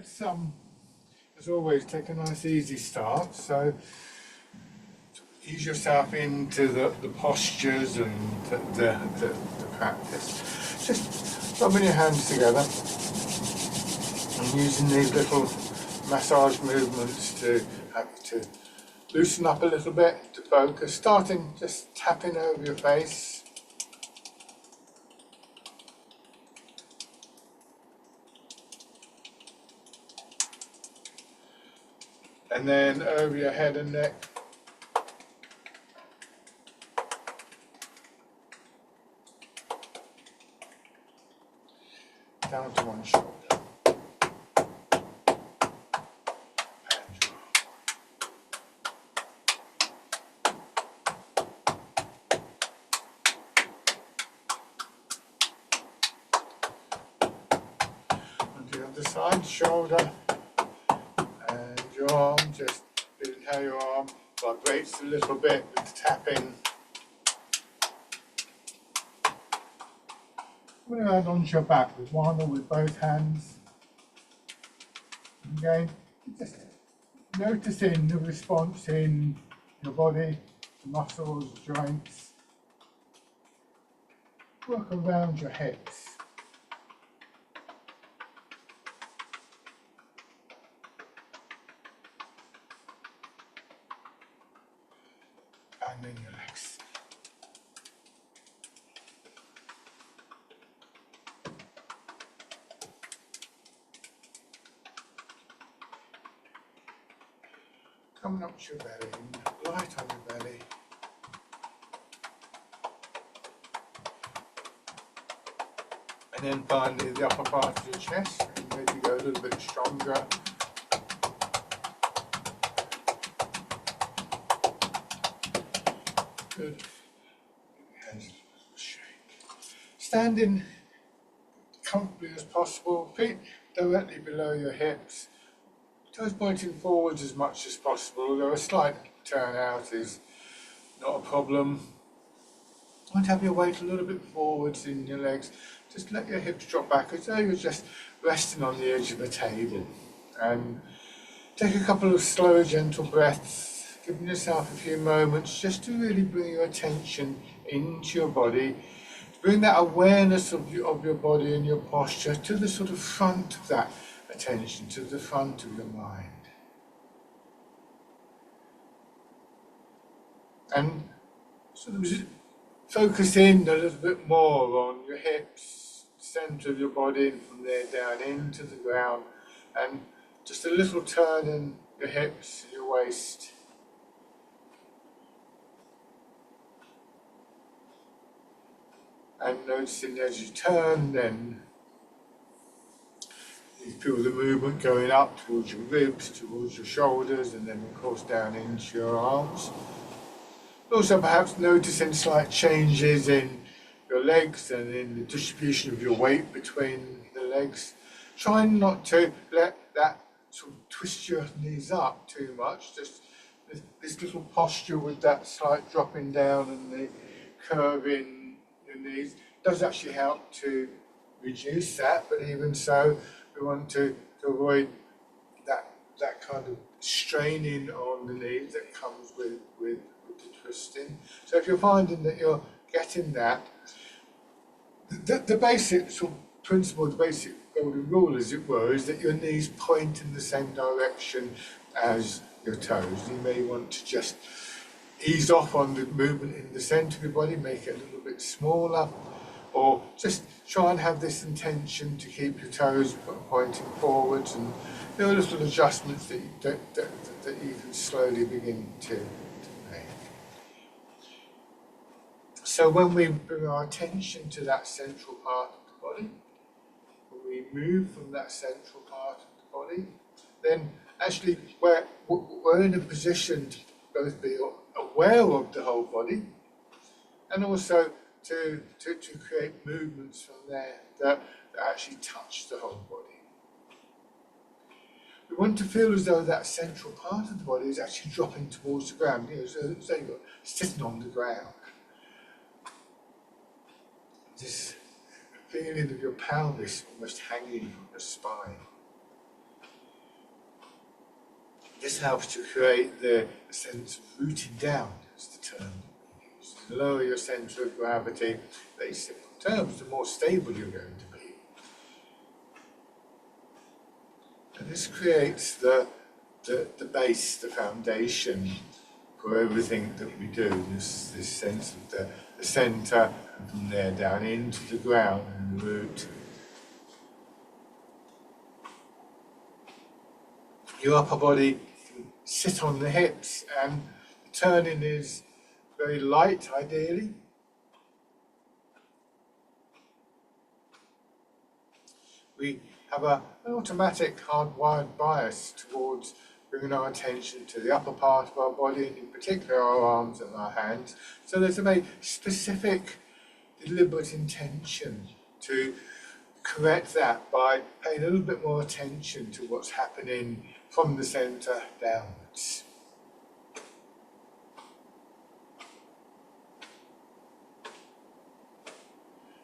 let's as always take a nice easy start. So ease yourself into the postures and the practice. Just rubbing your hands together and using these little massage movements to loosen up a little bit, to focus, starting just tapping over your face. And then over your head and neck. Down to one shoulder. And the other side, shoulder and your arm, just feeling how your arm vibrates a little bit with the tapping. I'm going to add onto your back with one or with both hands. Again, just noticing the response in your body, the muscles, joints. Work around your hips. And then your legs. Coming up to your belly, light on your belly. And then finally the upper part of your chest, maybe go a little bit stronger. Good. Hands shake. Standing comfortably as possible, feet directly below your hips. Toes pointing forwards as much as possible, although a slight turn out is not a problem. You want to have your weight a little bit forwards in your legs. Just let your hips drop back as though you're just resting on the edge of a table. And take a couple of slow, gentle breaths, giving yourself a few moments just to really bring your attention into your body. Bring that awareness of your body and your posture to the sort of front of that attention, to the front of your mind. And sort of focus in a little bit more on your hips, centre of your body, and from there down into the ground. And just a little turn in your hips and your waist. And noticing as you turn, then you feel the movement going up towards your ribs, towards your shoulders, and then of course down into your arms. Also perhaps noticing slight changes in your legs and in the distribution of your weight between the legs. Trying not to let that sort of twist your knees up too much. Just this little posture with that slight dropping down and the curve in your knees does actually help to reduce that, but even so, we want to avoid that kind of straining on the knees that comes with the twisting. So if you're finding that you're getting that, the basic sort of principle, the basic golden rule, as it were, is that your knees point in the same direction as your toes. You may want to just ease off on the movement in the centre of your body, make it a little bit smaller, or just try and have this intention to keep your toes pointing forwards, and there are little adjustments that you can slowly begin to make. So when we bring our attention to that central part of the body, when we move from that central part of the body, then actually we're in a position to both be aware of the whole body and also to create movements from there that actually touch the whole body. We want to feel as though that central part of the body is actually dropping towards the ground, so you're sitting on the ground. This feeling of your pelvis almost hanging from the spine. This helps to create the sense of rooting down, is the term we use. The lower your centre of gravity, very simple terms, the more stable you're going to be. And this creates the base, the foundation for everything that we do, this sense of the centre, and from there down into the ground and the root. Your upper body can sit on the hips, and the turning is very light, ideally. We have an automatic hardwired bias towards bringing our attention to the upper part of our body, and in particular our arms and our hands. So there's a very specific, deliberate intention to correct that by paying a little bit more attention to what's happening from the centre downwards.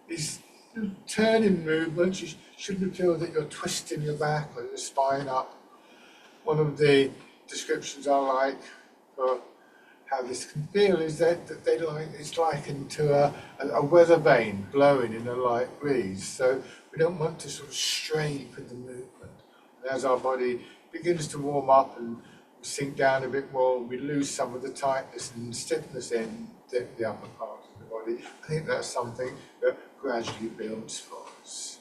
These turning movements, you shouldn't feel that you're twisting your back or your spine up. One of the descriptions I like for how this can feel is that it's likened to a weather vane blowing in a light breeze. So we don't want to sort of strain for the movement. And as our body begins to warm up and sink down a bit more, we lose some of the tightness and stiffness in the upper part of the body. I think that's something that gradually builds for us.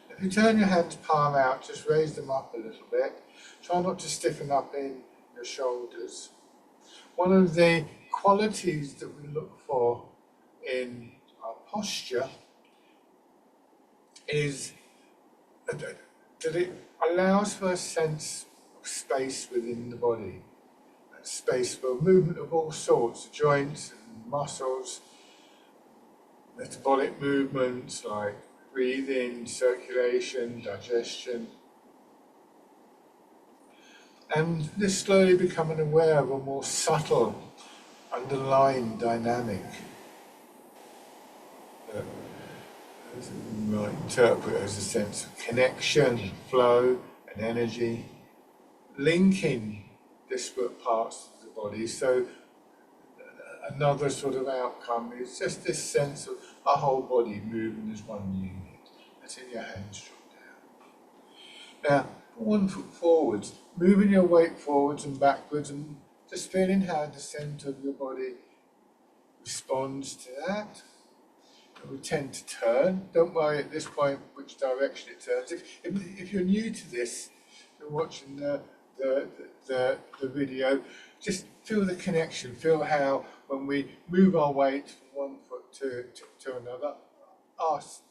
If you turn your hands palm out, just raise them up a little bit. Try not to stiffen up in your shoulders. One of the qualities that we look for in our posture is that it allows for a sense of space within the body. A space for movement of all sorts, joints and muscles, metabolic movements like breathing, circulation, digestion. And this slowly becoming aware of a more subtle underlying dynamic that you might interpret as a sense of connection, flow and energy, linking disparate parts of the body. So another sort of outcome is just this sense of our whole body moving as one unit. That's in your hands from down. Now, put one foot forwards, moving your weight forwards and backwards, and just feeling how the centre of your body responds to that. And we tend to turn. Don't worry at this point which direction it turns. If you're new to this, you're watching the video, just feel the connection, feel how when we move our weight from one foot to another,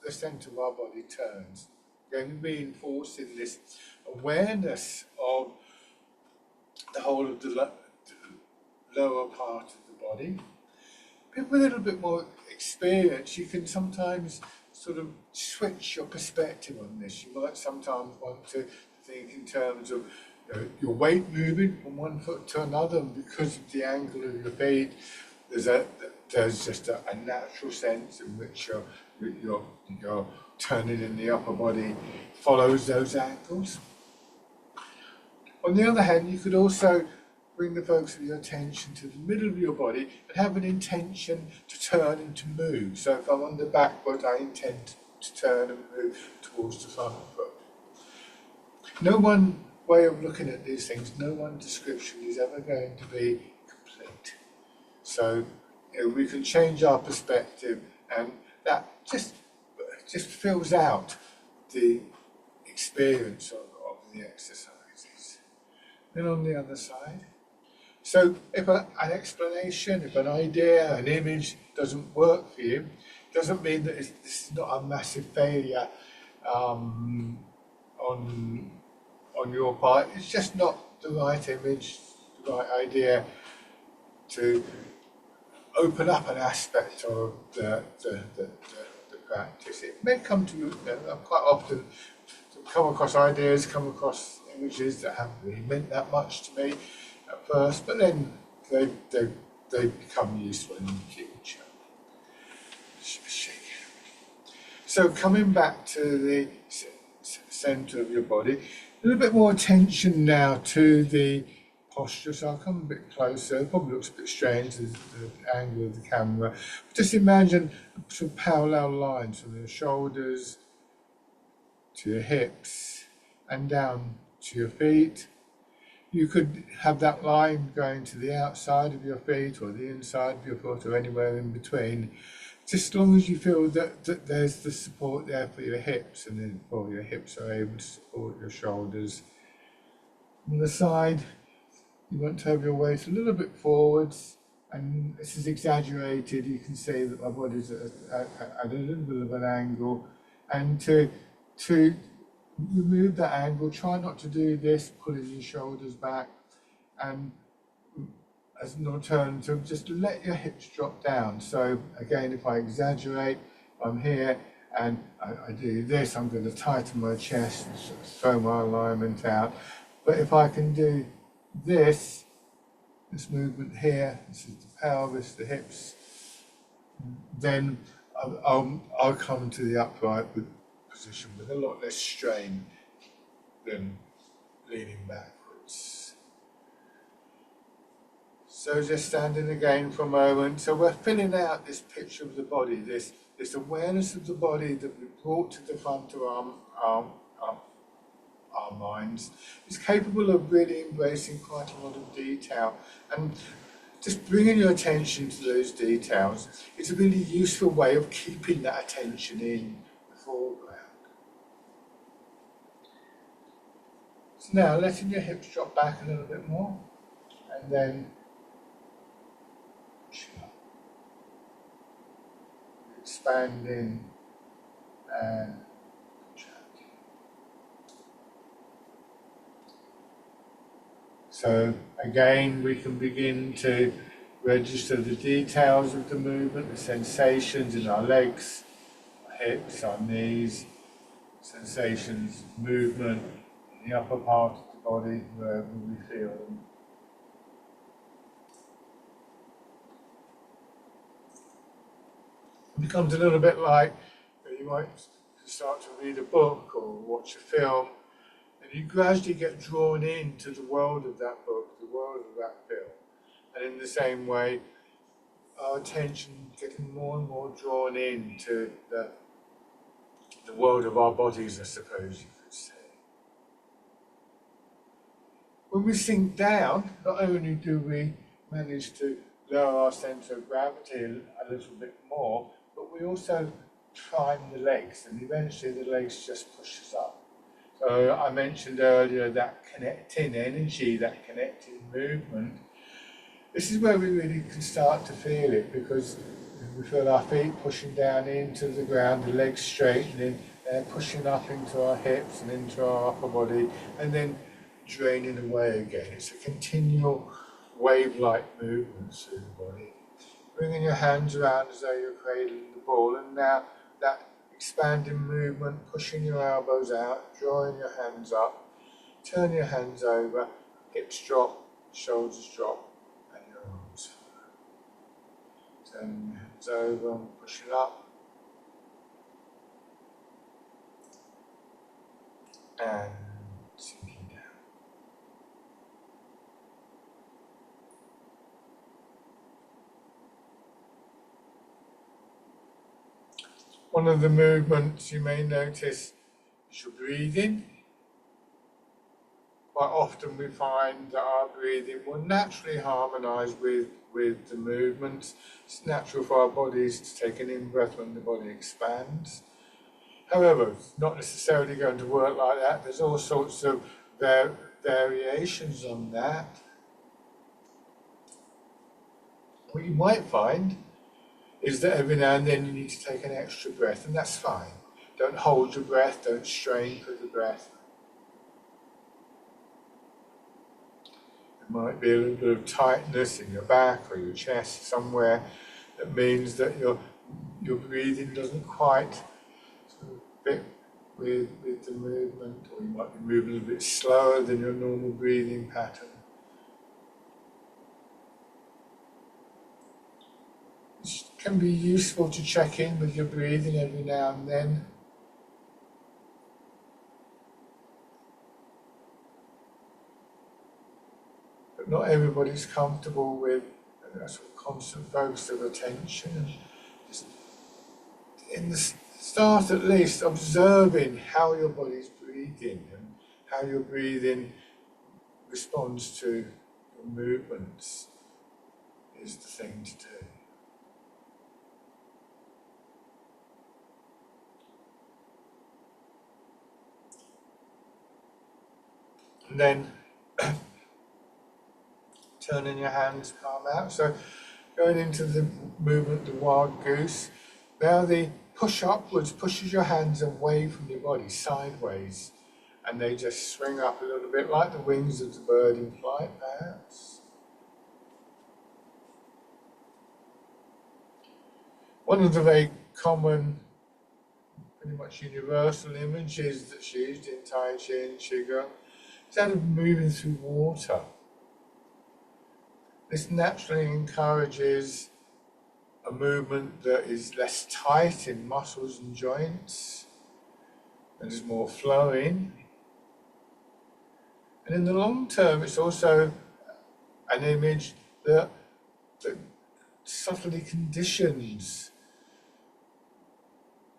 the centre of our body turns. Again, reinforcing this awareness of the whole of the lower part of the body. With a little bit more experience, you can sometimes sort of switch your perspective on this. You might sometimes want to think in terms of your weight moving from one foot to another, and because of the angle of your feet, there's just a natural sense in which your turning in the upper body follows those angles. On the other hand, you could also bring the focus of your attention to the middle of your body and have an intention to turn and to move. So if I'm on the back foot, I intend to turn and move towards the front foot. No one way of looking at these things, no one description is ever going to be complete. So we can change our perspective, and that just fills out the experience of the exercises. Then on the other side. So if an explanation, if an idea, an image doesn't work for you, doesn't mean that this is not a massive failure on your part. It's just not the right image, the right idea to open up an aspect of the practice. It may come to you, quite often come across ideas, come across images that haven't really meant that much to me at first, but then they become useful in the future. So coming back to the centre of your body, A little bit more attention now to the posture, so I'll come a bit closer. It probably looks a bit strange, the angle of the camera. But just imagine sort of parallel lines from your shoulders to your hips and down to your feet. You could have that line going to the outside of your feet or the inside of your foot or anywhere in between, just as long as you feel that there's the support there for your hips, and then your hips are able to support your shoulders. On the side, you want to have your waist a little bit forwards, and this is exaggerated. You can see that my body's at a little bit of an angle, and to remove that angle, try not to do this, pulling your shoulders back, and as an alternative, just let your hips drop down. So again, if I exaggerate, I'm here and I do this, I'm going to tighten my chest and sort of throw my alignment out. But if I can do this movement here, this is the pelvis, the hips, then I'll come to the upright position with a lot less strain than leaning backwards. So just standing again for a moment. So we're filling out this picture of the body, this awareness of the body that we brought to the front of our minds is capable of really embracing quite a lot of detail. And just bringing your attention to those details is a really useful way of keeping that attention in the foreground. So now letting your hips drop back a little bit more, and then expanding and contracting. So again, we can begin to register the details of the movement, the sensations in our legs, our hips, our knees, sensations, movement in the upper part of the body, wherever we feel them. It becomes a little bit like you might start to read a book or watch a film, and you gradually get drawn into the world of that book, the world of that film. And in the same way, our attention getting more and more drawn into the world of our bodies, I suppose you could say. When we sink down, not only do we manage to lower our centre of gravity a little bit more, but we also prime the legs, and eventually the legs just push us up. So I mentioned earlier that connecting energy, that connecting movement. This is where we really can start to feel it, because we feel our feet pushing down into the ground, the legs straightening, they're pushing up into our hips and into our upper body, and then draining away again. It's a continual wave-like movement through the body. Bringing your hands around as though you're cradling the ball, and now that expanding movement, pushing your elbows out, drawing your hands up, turn your hands over, hips drop, shoulders drop, and your arms follow. Turning your hands over and pushing up, and sinking down. One of the movements you may notice is your breathing. Quite often we find that our breathing will naturally harmonise with the movements. It's natural for our bodies to take an in-breath when the body expands. However, it's not necessarily going to work like that. There's all sorts of variations on that. What you might find is that every now and then you need to take an extra breath, and that's fine. Don't hold your breath, don't strain for the breath. There might be a little bit of tightness in your back or your chest somewhere that means that your breathing doesn't quite sort of fit with the movement, or you might be moving a little bit slower than your normal breathing pattern. It can be useful to check in with your breathing every now and then. but not everybody's comfortable with a sort of constant focus of attention. Just in the start, at least, observing how your body's breathing and how your breathing responds to your movements is the thing to do. And then turning your hands palm out. So going into the movement, the wild goose. Now the push upwards pushes your hands away from your body, sideways. And they just swing up a little bit like the wings of the bird in flight, perhaps. One of the very common, pretty much universal images that's used in Tai Chi and Qigong is that of moving through water. This naturally encourages a movement that is less tight in muscles and joints and is more flowing. And in the long term, it's also an image that subtly conditions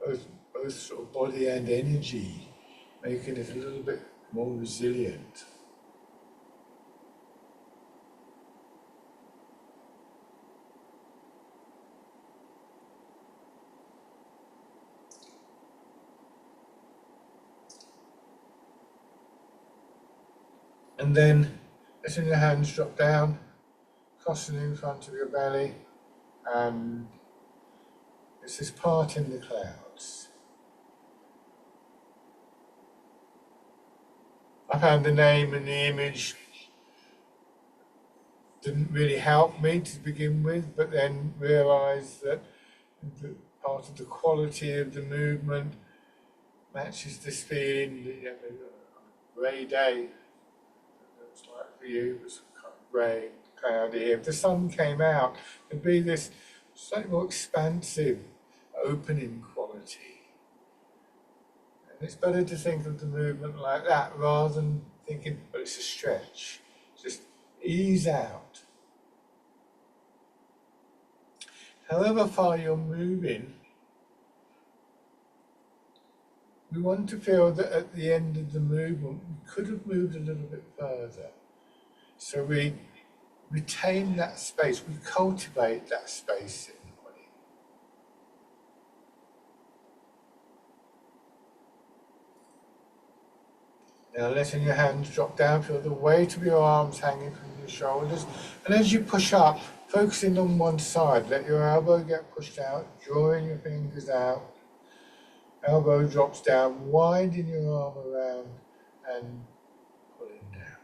both sort of body and energy, making it a little bit more resilient. And then letting your hands drop down, crossing in front of your belly, and this is part in the clouds. I found the name and the image didn't really help me to begin with, but then realised that part of the quality of the movement matches this feeling, a grey day. It's like for you, it was kind of grey, cloudy. If the sun came out, it'd be this slightly more expansive, opening quality. And it's better to think of the movement like that rather than thinking, well, it's a stretch. Just ease out. However far you're moving, we want to feel that at the end of the movement, we could have moved a little bit further. So we retain that space, we cultivate that space in the body. Now letting your hands drop down, feel the weight of your arms hanging from your shoulders. And as you push up, focusing on one side, let your elbow get pushed out, drawing your fingers out. Elbow drops down, winding your arm around and pulling down.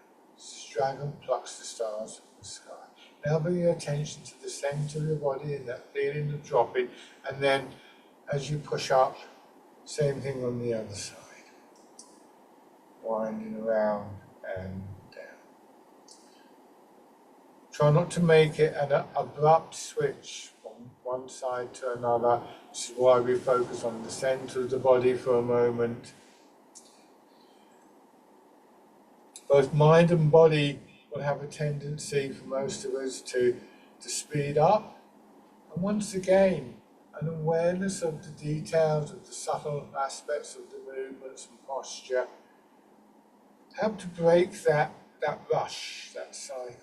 Dragon plucks the stars from the sky. Now bring your attention to the centre of your body and that feeling of dropping. And then as you push up, same thing on the other side. Winding around and down. Try not to make it an abrupt switch from one side to another. This is why we focus on the centre of the body for a moment. Both mind and body will have a tendency for most of us to speed up. And once again, an awareness of the details, of the subtle aspects of the movements and posture, help to break that rush, that cycle.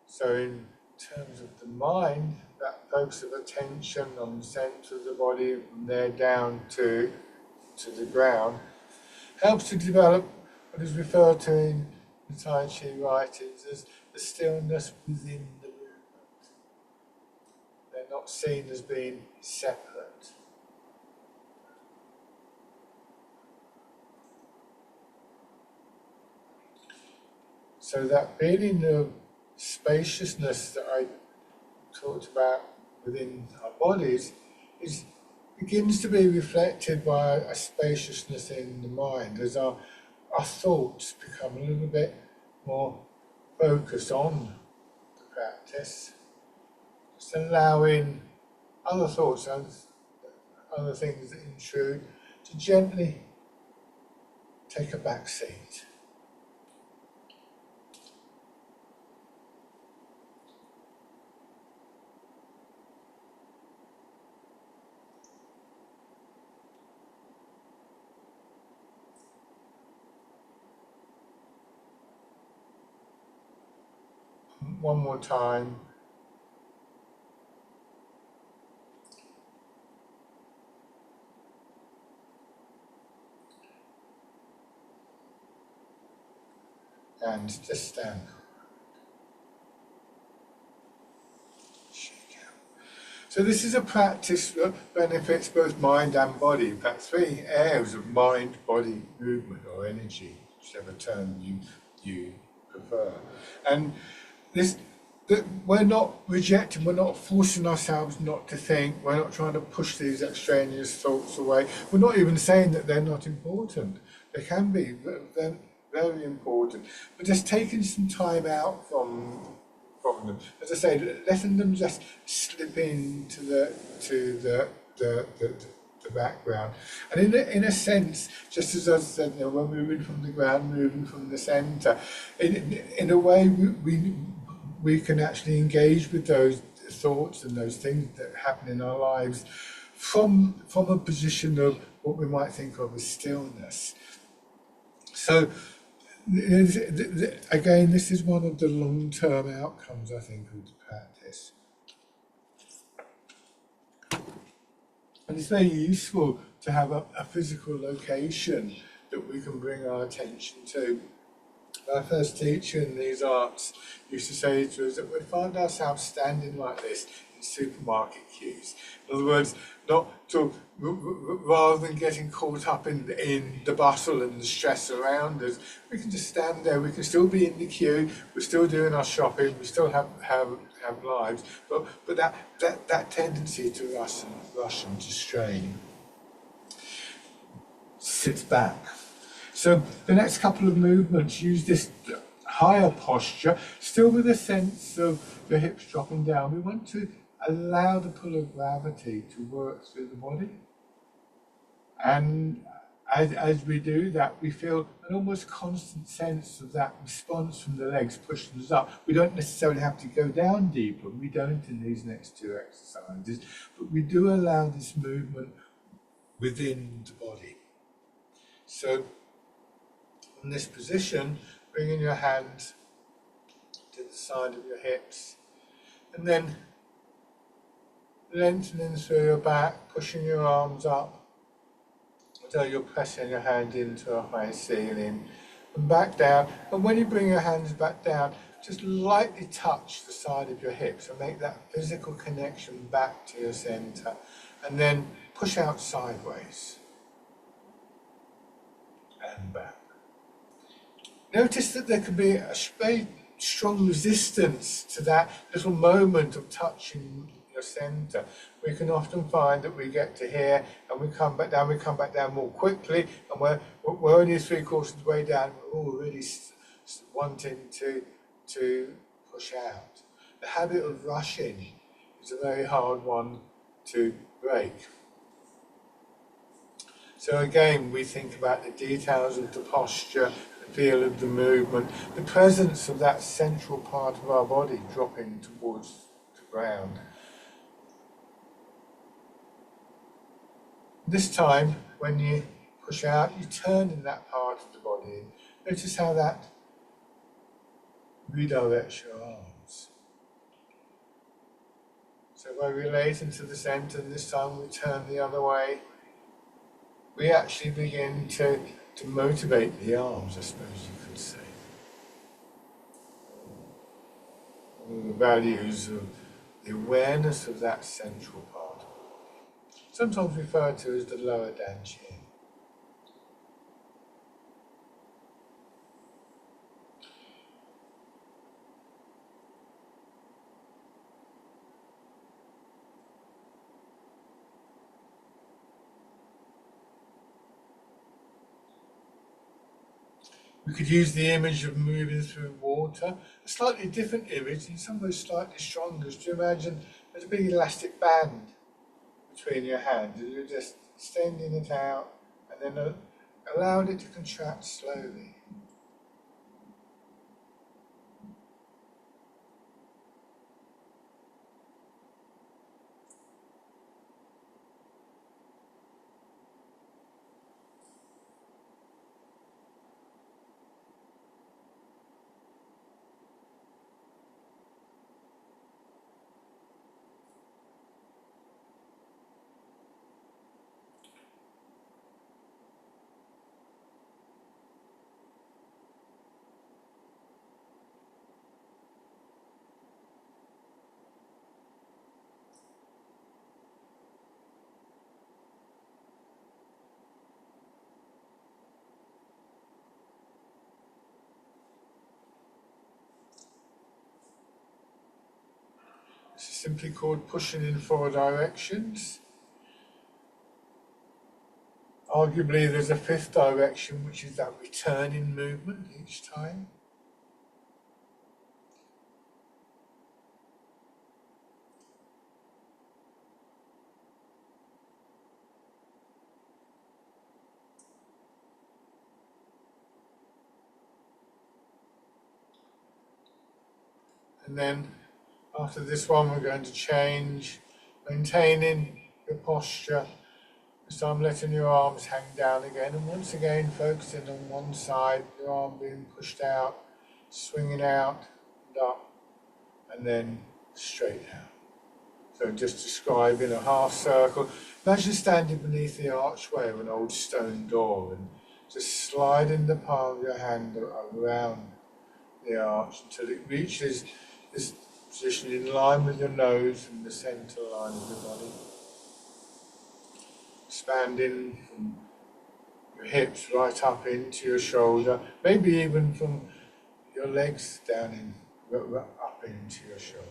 So in terms of the mind, that focus of attention on the centre of the body, from there down to the ground, helps to develop what is referred to in the Tai Chi writings as the stillness within the movement. They're not seen as being separate. So that feeling of spaciousness that I talked about within our bodies begins to be reflected by a spaciousness in the mind as our thoughts become a little bit more focused on the practice, just allowing other thoughts and other things that intrude to gently take a back seat. One more time. And just stand. Shake out. So this is a practice that benefits both mind and body. In fact, 3 areas of mind, body, movement, or energy, whichever term you prefer. And this, that we're not rejecting, we're not forcing ourselves not to think, we're not trying to push these extraneous thoughts away. We're not even saying that they're not important. They can be, they're very important. But just taking some time out from them. As I say, letting them just slip into the background. And in a sense, just as I said, we're moving from the ground, moving from the centre, in a way we can actually engage with those thoughts and those things that happen in our lives from a position of what we might think of as stillness. So again, this is one of the long-term outcomes, I think, of the practice. And it's very useful to have a physical location that we can bring our attention to. Our first teacher in these arts used to say to us that we find ourselves standing like this in supermarket queues. In other words, rather than getting caught up in the bustle and the stress around us, we can just stand there. We can still be in the queue. We're still doing our shopping. We still have lives. But that tendency to rush and to strain sits back. So the next couple of movements use this higher posture, still with a sense of the hips dropping down. We want to allow the pull of gravity to work through the body. And as we do that, we feel an almost constant sense of that response from the legs pushing us up. We don't necessarily have to go down deeper. We don't in these next 2 exercises, but we do allow this movement within the body. So in this position, bringing your hands to the side of your hips, and then lengthening through your back, pushing your arms up until you're pressing your hand into a high ceiling, and back down. And when you bring your hands back down, just lightly touch the side of your hips and make that physical connection back to your centre, and then push out sideways and back. Notice that there can be a very strong resistance to that little moment of touching your centre. We can often find that we get to here and we come back down more quickly, and we're only 3/4 of the way down, we're already wanting to push out. The habit of rushing is a very hard one to break. So again, we think about the details of the posture, feel of the movement, the presence of that central part of our body dropping towards the ground. This time, when you push out, you turn in that part of the body. Notice how that redirects your arms. So by relating to the centre, this time we turn the other way, we actually begin to motivate the arms, I suppose you could say. One of the values of the awareness of that central part, sometimes referred to as the lower dantian. We could use the image of moving through water, a slightly different image, in some ways slightly stronger. Do you imagine there's a big elastic band between your hands, and you're just extending it out, and then allowed it to contract slowly. This is simply called pushing in 4 directions. Arguably there's a 5th direction, which is that returning movement each time. And then after this one, we're going to change, maintaining your posture. So I'm letting your arms hang down again, and once again focusing on one side, your arm being pushed out, swinging out and up, and then straight out. So just describing a half circle. Imagine standing beneath the archway of an old stone door and just sliding the palm of your hand around the arch until it reaches this position in line with your nose and the centre line of your body. Expanding from your hips right up into your shoulder, maybe even from your legs down up into your shoulder.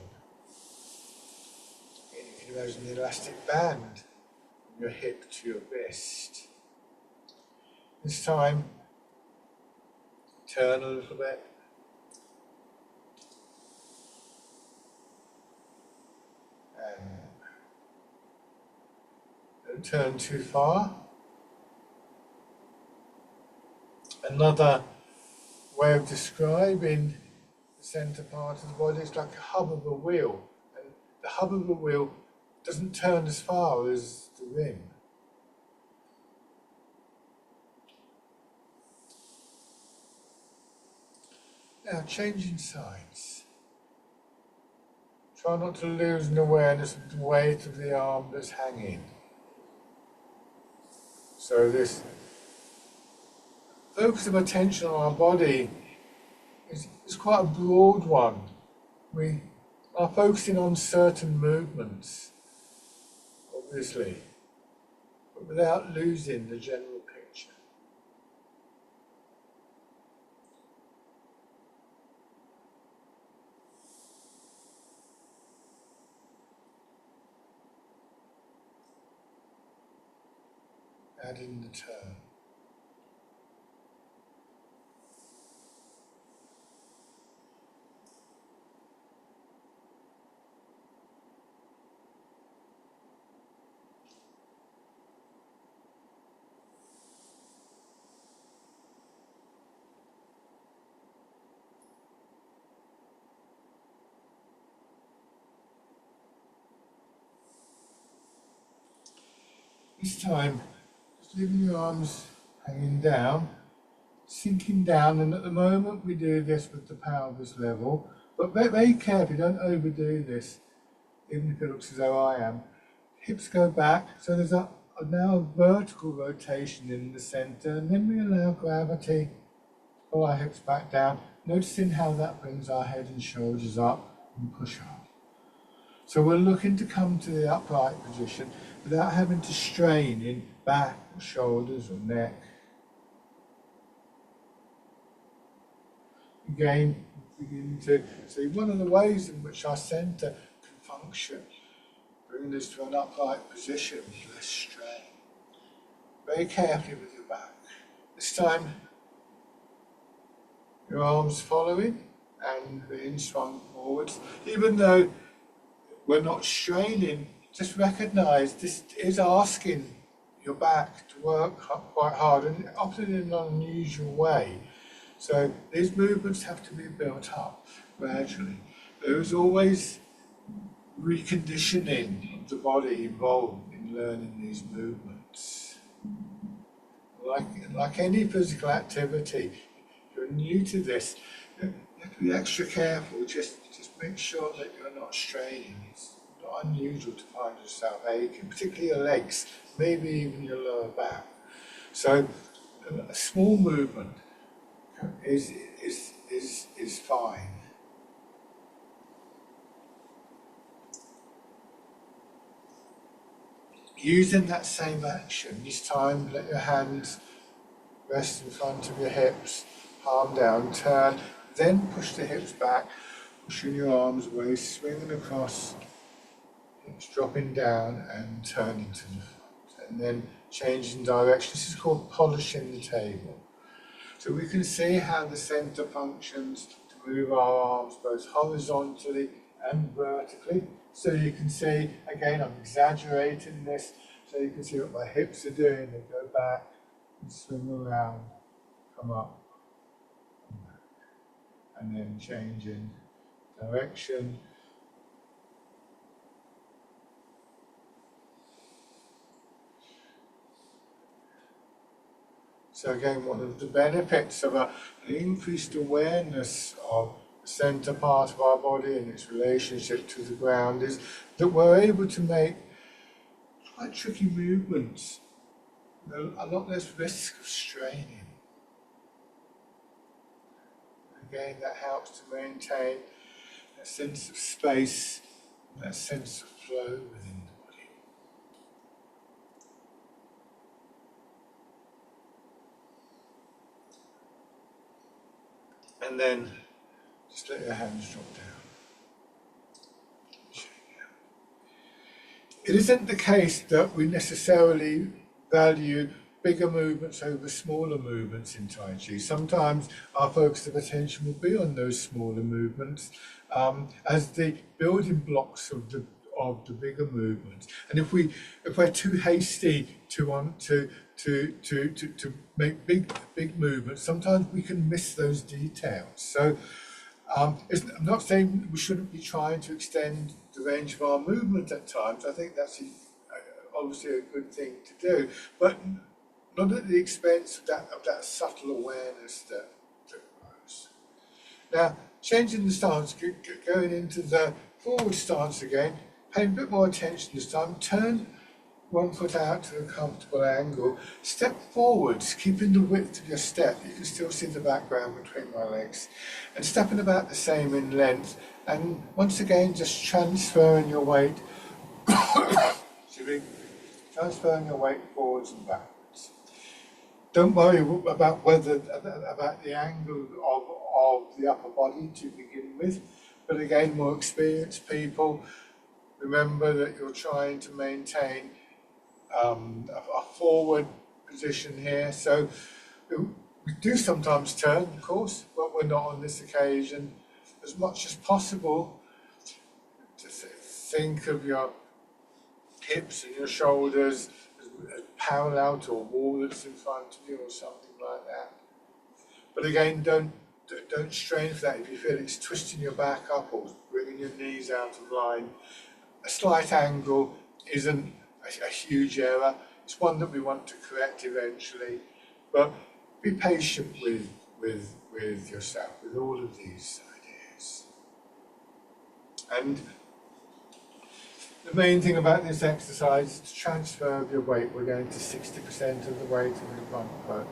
And you can imagine the elastic band from your hip to your wrist. This time, turn a little bit. And don't turn too far. Another way of describing the centre part of the body is like a hub of a wheel. And the hub of a wheel doesn't turn as far as the rim. Now, changing sides. Try not to lose an awareness of the weight of the arm that's hanging. So this focus of attention on our body is quite a broad one. We are focusing on certain movements, obviously, but without losing the general picture. Adding the turn. This time, just leaving your arms hanging down, sinking down, and at the moment we do this with the pelvis level, but very carefully, don't overdo this, even if it looks as though I am. Hips go back, so there's now a vertical rotation in the centre, and then we allow gravity to pull our hips back down, noticing how that brings our head and shoulders up and push up. So we're looking to come to the upright position without having to strain in back or shoulders or neck. Again, begin to see one of the ways in which our centre can function, bringing us to an upright position with less strain. Very carefully with your back. This time, your arms following and being swung forwards. Even though we're not straining, just recognise this is asking your back to work quite hard, and often in an unusual way. So these movements have to be built up gradually. There is always reconditioning of the body involved in learning these movements. Like any physical activity, if you're new to this, you have to be extra careful. Just make sure that you're not straining. It's not unusual to find yourself aching, particularly your legs, maybe even your lower back. So a small movement is fine. Using that same action, this time let your hands rest in front of your hips, palm down, turn, then push the hips back, pushing your arms away, swinging across, hips dropping down and turning to the front, and then changing direction. This is called polishing the table. So we can see how the center functions to move our arms both horizontally and vertically. So you can see, again, I'm exaggerating this, so you can see what my hips are doing. They go back and swing around, come up, and back, and then changing direction. So again, one of the benefits of an increased awareness of the center part of our body and its relationship to the ground is that we're able to make quite tricky movements, a lot less risk of straining. Again, that helps to maintain that sense of space, that sense of flow within the body. And then just let your hands drop down. It isn't the case that we necessarily value bigger movements over smaller movements in Tai Chi. Sometimes our focus of attention will be on those smaller movements as the building blocks of the bigger movements. And if we're too hasty to want to make big movements, sometimes we can miss those details. So I'm not saying we shouldn't be trying to extend the range of our movement at times. I think that's obviously a good thing to do, but not at the expense of that subtle awareness that grows. Now, changing the stance, going into the forward stance again, paying a bit more attention this time. Turn one foot out to a comfortable angle. Step forwards, keeping the width of your step. You can still see the background between my legs. And stepping about the same in length. And once again, just transferring your weight, transferring your weight forwards and backwards. Don't worry about the angle of the upper body to begin with. But again, more experienced people, remember that you're trying to maintain a forward position here. So we do sometimes turn, of course, but we're not on this occasion. As much as possible, to think of your hips and your shoulders as parallel to a wall that's in front of you or something like that. But again, don't strain for that. If you feel it's twisting your back up or bringing your knees out of line, a slight angle isn't a huge error. It's one that we want to correct eventually, but be patient with yourself, with all of these ideas. And the main thing about this exercise is to transfer of your weight. We're going to 60% of the weight of the front foot.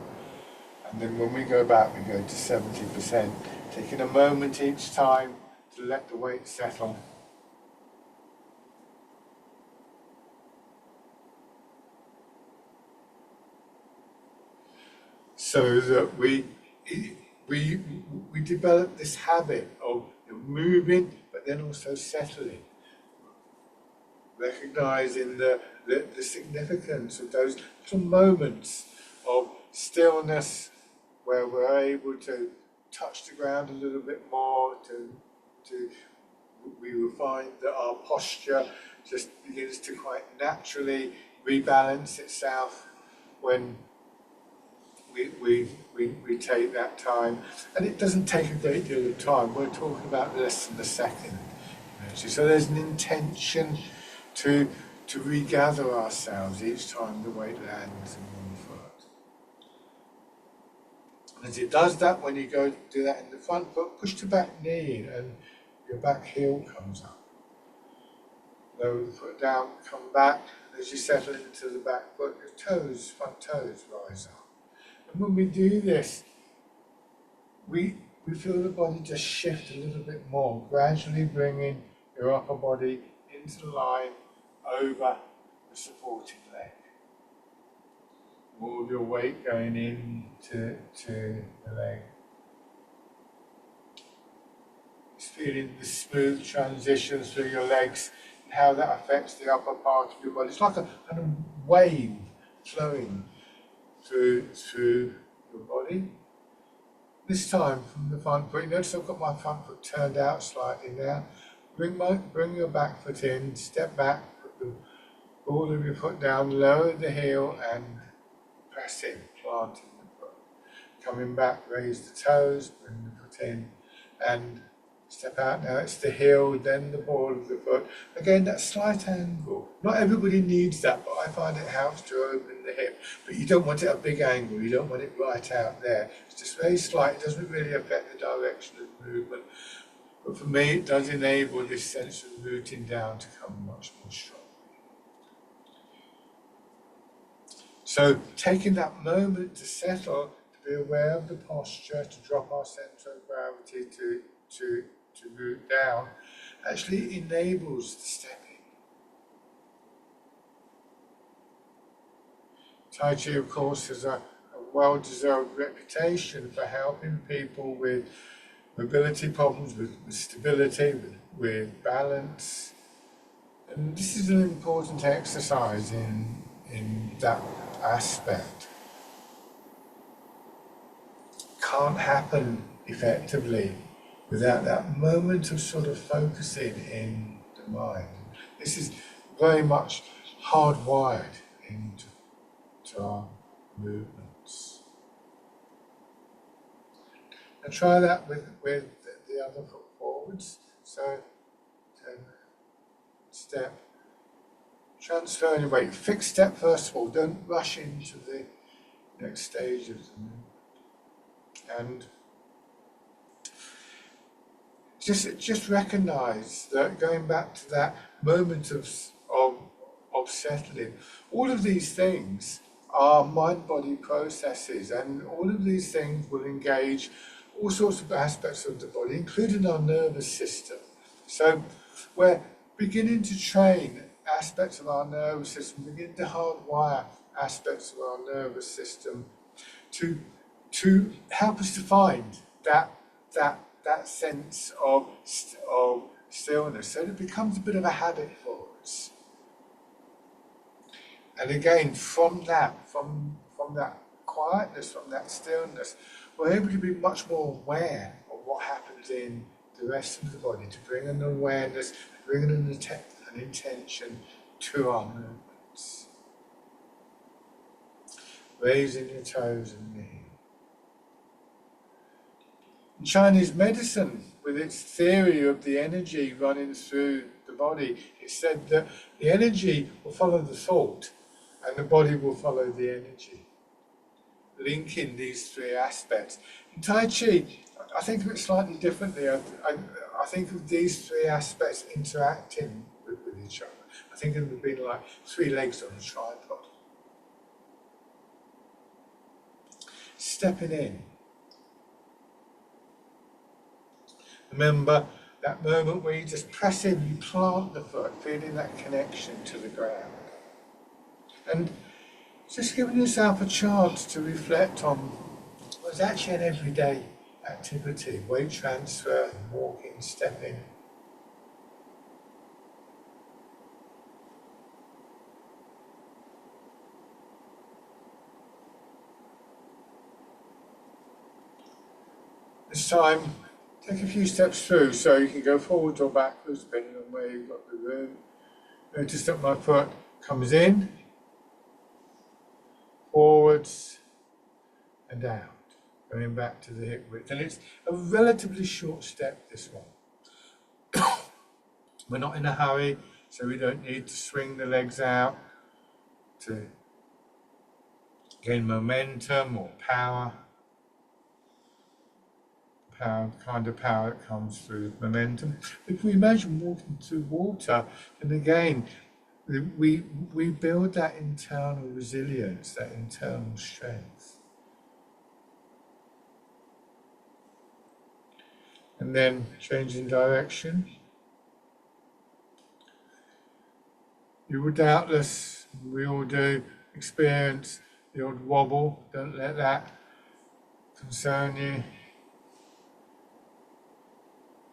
And then when we go back, we go to 70%, taking a moment each time to let the weight settle. So that we develop this habit of moving, but then also settling, recognizing the significance of those little moments of stillness where we're able to touch the ground a little bit more, we will find that our posture just begins to quite naturally rebalance itself when we take that time. And it doesn't take a great deal of time. We're talking about less than a second. So there's an intention to regather ourselves each time the weight lands on one foot. And as it does that, when you go do that in the front foot, push the back knee and your back heel comes up. Lower the foot down, come back. As you settle into the back foot, your toes, front toes rise up. And when we do this, we feel the body just shift a little bit more, gradually bringing your upper body into the line over the supporting leg. All of your weight going into the leg. Just feeling the smooth transition through your legs and how that affects the upper part of your body. It's like a kind of wave flowing through your body. This time from the front foot, notice I've got my front foot turned out slightly now. Bring your back foot in, step back, put the ball of your foot down, lower the heel and press in, planting the foot. Coming back, raise the toes, bring the foot in and step out. Now it's the heel, then the ball of the foot. Again, that slight angle. Not everybody needs that, but I find it helps to open the hip. But you don't want it at a big angle, you don't want it right out there. It's just very slight, it doesn't really affect the direction of movement. But for me, it does enable this sense of rooting down to come much more strongly. So taking that moment to settle, to be aware of the posture, to drop our centre of gravity, to root down, actually enables the stepping. Tai Chi, of course, has a well-deserved reputation for helping people with mobility problems, with stability, with balance. And this is an important exercise in that aspect. Can't happen effectively without that moment of sort of focusing in the mind. This is very much hardwired into our movements. And try that with the other foot forwards. So step, transfer your weight. Fixed step first of all. Don't rush into the next stage of the movement. And just recognise that, going back to that moment of settling, all of these things are mind-body processes, and all of these things will engage all sorts of aspects of the body, including our nervous system. So we're beginning to train aspects of our nervous system, beginning to hardwire aspects of our nervous system to help us to find that sense of stillness, so it becomes a bit of a habit for us. And again, from that quietness, from that stillness, we're able to be much more aware of what happens in the rest of the body, to bring an awareness, bring an intention to our movements. Raising your toes and knees. In Chinese medicine, with its theory of the energy running through the body, it said that the energy will follow the thought and the body will follow the energy, linking these three aspects. In Tai Chi, I think of it slightly differently. I think of these three aspects interacting with each other. I think of them being like three legs on a tripod. Stepping in. Remember that moment where you just press in, you plant the foot, feeling that connection to the ground. And just giving yourself a chance to reflect on what's actually an everyday activity, weight transfer, walking, stepping. This time, take a few steps through, so you can go forwards or backwards depending on where you've got the room. Notice that my foot comes in forwards and out, going back to the hip width. And it's a relatively short step, this one. We're not in a hurry, so we don't need to swing the legs out to gain momentum or power. Kind of power that comes through momentum. If we imagine walking through water, and again, we build that internal resilience, that internal strength. And then changing direction. You will doubtless, we all do, experience the odd wobble. Don't let that concern you.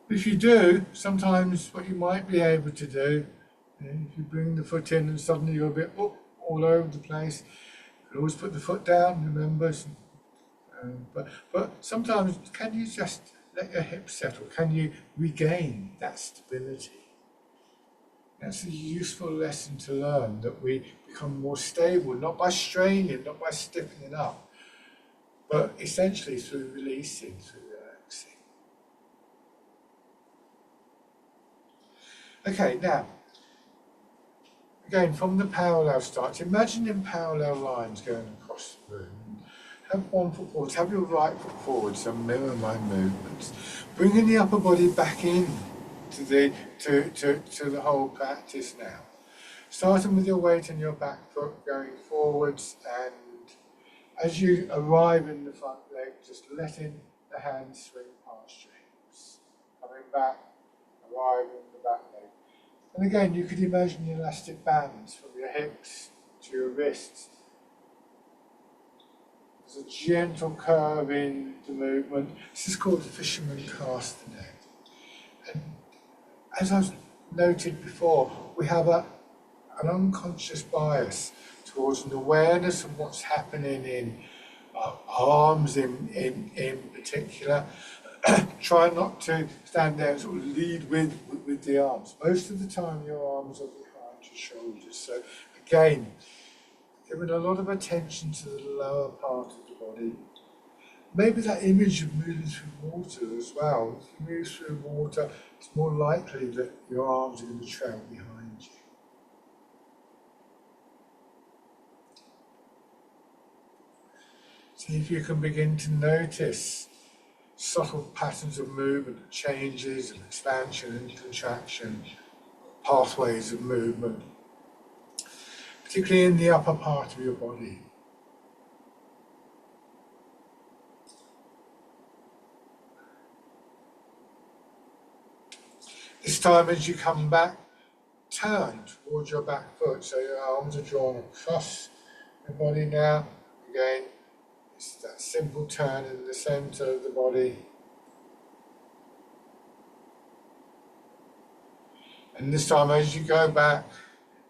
If you do, sometimes what you might be able to do, if you bring the foot in and suddenly you're a bit all over the place, you can always put the foot down, remember. But sometimes, can you just let your hips settle? Can you regain that stability? That's a useful lesson to learn, that we become more stable, not by straining, not by stiffening up, but essentially through releasing, through relaxing. Okay, now, again, from the parallel start, imagine in parallel lines going across the room. Have one foot forward, have your right foot forward, so mirror my movements. Bringing the upper body back in to the whole practice now. Starting with your weight on your back foot, going forwards, and as you arrive in the front leg, just letting the hands swing past your hips. Coming back, arriving in the back leg. And again, you could imagine the elastic bands from your hips to your wrists. There's a gentle curve in the movement. This is called the fisherman castanet. And as I've noted before, we have an unconscious bias towards an awareness of what's happening in our arms in particular. Try not to stand there and sort of lead with the arms. Most of the time your arms are behind your shoulders. So again, giving a lot of attention to the lower part of the body. Maybe that image of moving through water as well. If you move through water, it's more likely that your arms are going to trail behind you. See if you can begin to notice subtle patterns of movement, changes, expansion and contraction, pathways of movement, particularly in the upper part of your body. This time as you come back, turn towards your back foot, so your arms are drawn across your body now. Again, it's that simple turn in the centre of the body. And this time as you go back,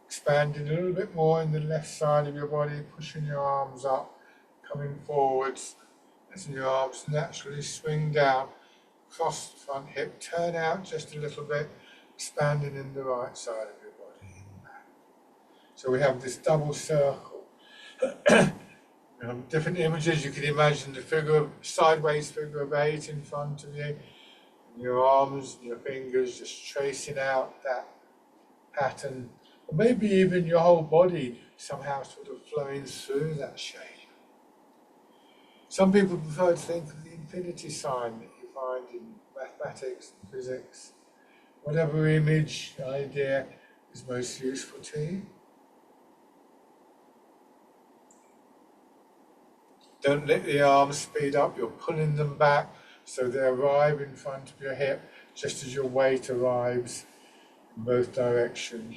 expanding a little bit more in the left side of your body, pushing your arms up, coming forwards, letting your arms naturally swing down, across the front hip, turn out just a little bit, expanding in the right side of your body and back. So we have this double circle. Different images, you can imagine the sideways figure of 8 in front of you, and your arms and your fingers just tracing out that pattern, or maybe even your whole body somehow sort of flowing through that shape. Some people prefer to think of the infinity sign that you find in mathematics and physics. Whatever image, idea is most useful to you. Don't let the arms speed up, you're pulling them back so they arrive in front of your hip just as your weight arrives in both directions.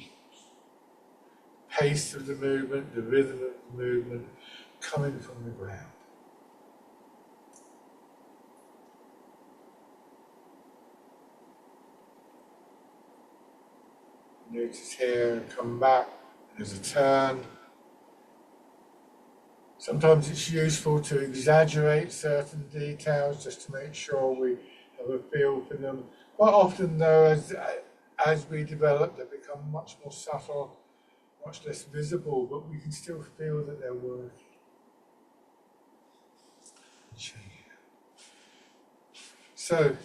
Pace of the movement, the rhythm of the movement coming from the ground. Notice here and come back, there's a turn. Sometimes it's useful to exaggerate certain details just to make sure we have a feel for them. Quite often though, as we develop, they become much more subtle, much less visible, but we can still feel that they're working. So,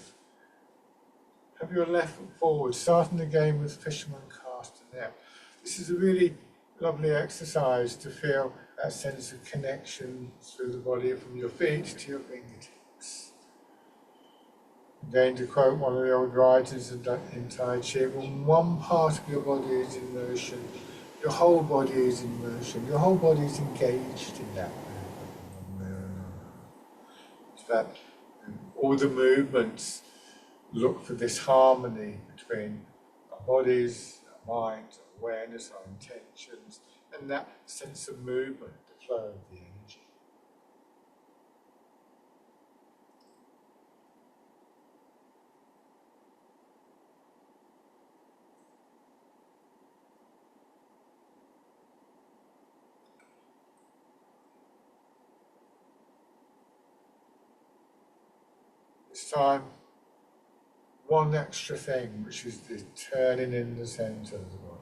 have your left foot forward, starting again with fisherman cast and net. This is a really lovely exercise to feel that sense of connection through the body from your feet to your fingertips. Again, to quote one of the old writers in Tai Chi, when one part of your body is in motion, your whole body is in motion, your whole body is engaged in that movement. So that all the movements look for this harmony between our bodies, our minds, our awareness, our intentions, and that sense of movement, the flow of the energy. This time, one extra thing, which is the turning in the centre of the body.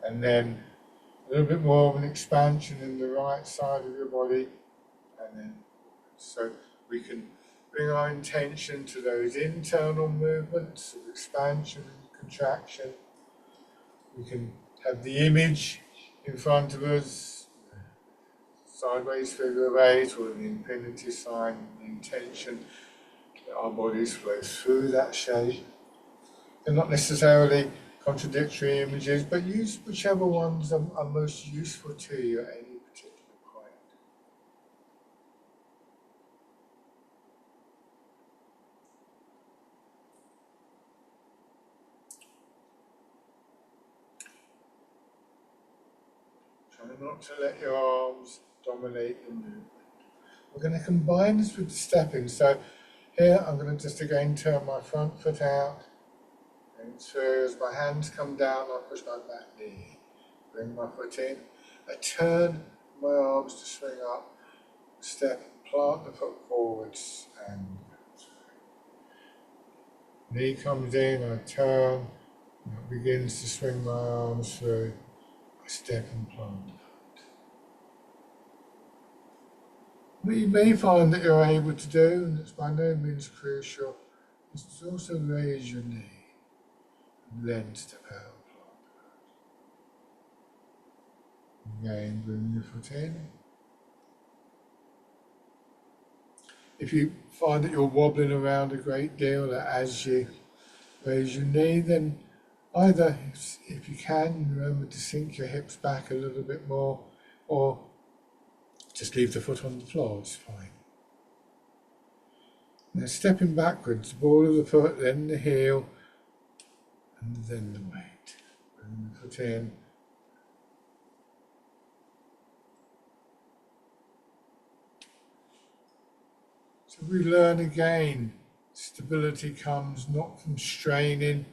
And then a little bit more of an expansion in the right side of your body, and then so we can bring our intention to those internal movements of expansion and contraction. We can have the image in front of us, sideways figure of eight, or the infinity sign, the intention that our bodies flow through that shape. They're not necessarily contradictory images, but use whichever ones are most useful to you at any particular point. Try not to let your arms dominate the movement. We're going to combine this with the stepping. So here I'm going to just again turn my front foot out, and through as my hands come down, I push my back knee. Bring my foot in. I turn my arms to swing up, step, plant the foot forwards, and knee comes in, I turn, and it begins to swing my arms through. I step and plant the foot. What you may find that you're able to do, and it's by no means crucial, is to also raise your knee and then step out. Again, bring your foot in. If you find that you're wobbling around a great deal as you raise your knee, then either, if you can, remember to sink your hips back a little bit more, or just leave the foot on the floor, it's fine. Now stepping backwards, ball of the foot, then the heel, and then the weight. Bring the foot in. So we learn again, stability comes not from straining,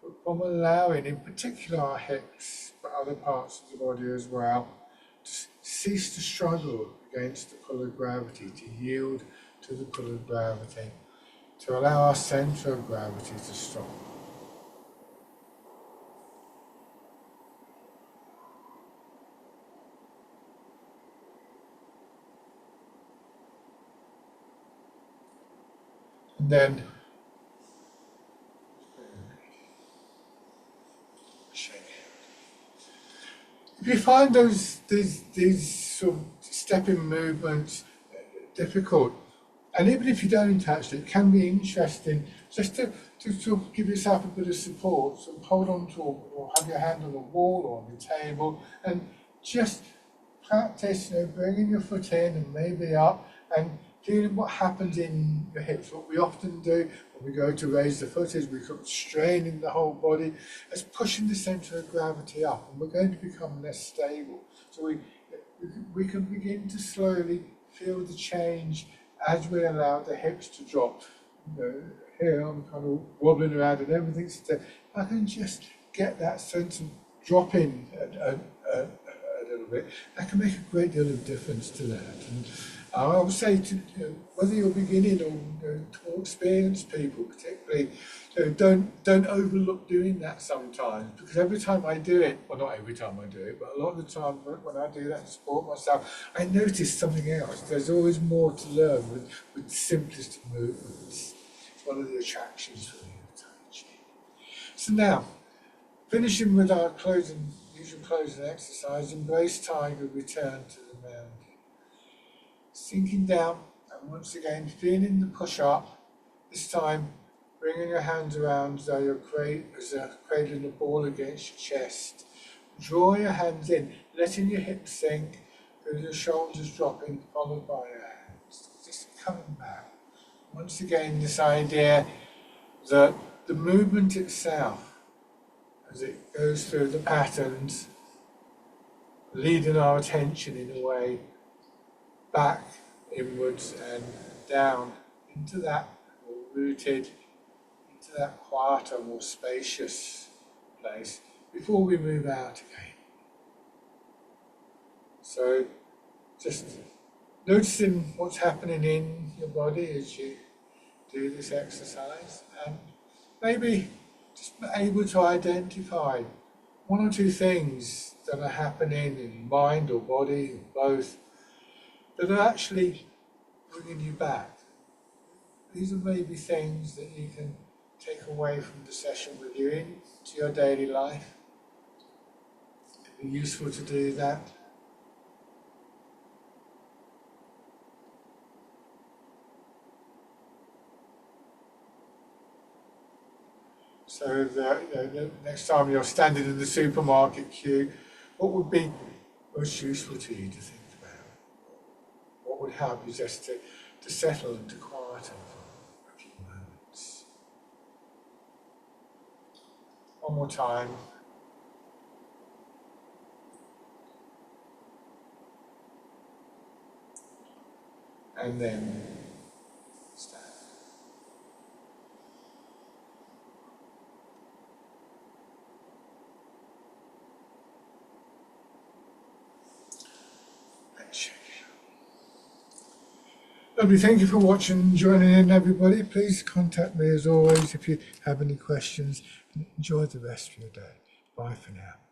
but from allowing, in particular our hips, but other parts of the body as well, to cease to struggle against the pull of gravity, to yield to the pull of gravity, to allow our centre of gravity to stop. And then if you find these sort of stepping movements difficult, and even if you don't touch it, it can be interesting just to sort of give yourself a bit of support, so hold on to or have your hand on the wall or on the table, and just practice, bringing your foot in and maybe up, and feeling what happens in your hips. What we often do when we go to raise the foot is we come straining the whole body, as pushing the centre of gravity up, and we're going to become less stable. So we can begin to slowly feel the change as we allow the hips to drop. Here I'm kind of wobbling around and everything's still. I can just get that sense of dropping a little bit, that can make a great deal of difference to that. And I would say to whether you're beginning or to experienced people, particularly, don't overlook doing that sometimes, because every time I do it, well, not every time I do it, but a lot of the time when I do that to support myself, I notice something else. There's always more to learn with the simplest of movements. It's one of the attractions for me of Tai Chi. So now, finishing with our usual closing exercise, embrace tiger, return to the mountain. Sinking down, and once again feeling the push up, this time bringing your hands around as though you're cradling a ball against your chest. Draw your hands in, letting your hips sink, feel your shoulders dropping, followed by your hands. Just coming back. Once again, this idea that the movement itself, as it goes through the patterns, leading our attention in a way back, inwards and down into that more rooted, into that quieter, more spacious place before we move out again. So just noticing what's happening in your body as you do this exercise, and maybe just able to identify one or two things that are happening in mind or body or both that are actually bringing you back. These are maybe things that you can take away from the session with you into your daily life. It can be useful to do that. So the next time you're standing in the supermarket queue, what would be most useful to you to think about? What would help you just to settle and to quieten for a few moments? One more time. And then stand. Lovely, thank you for watching and joining in, everybody. Please contact me as always if you have any questions. Enjoy the rest of your day. Bye for now.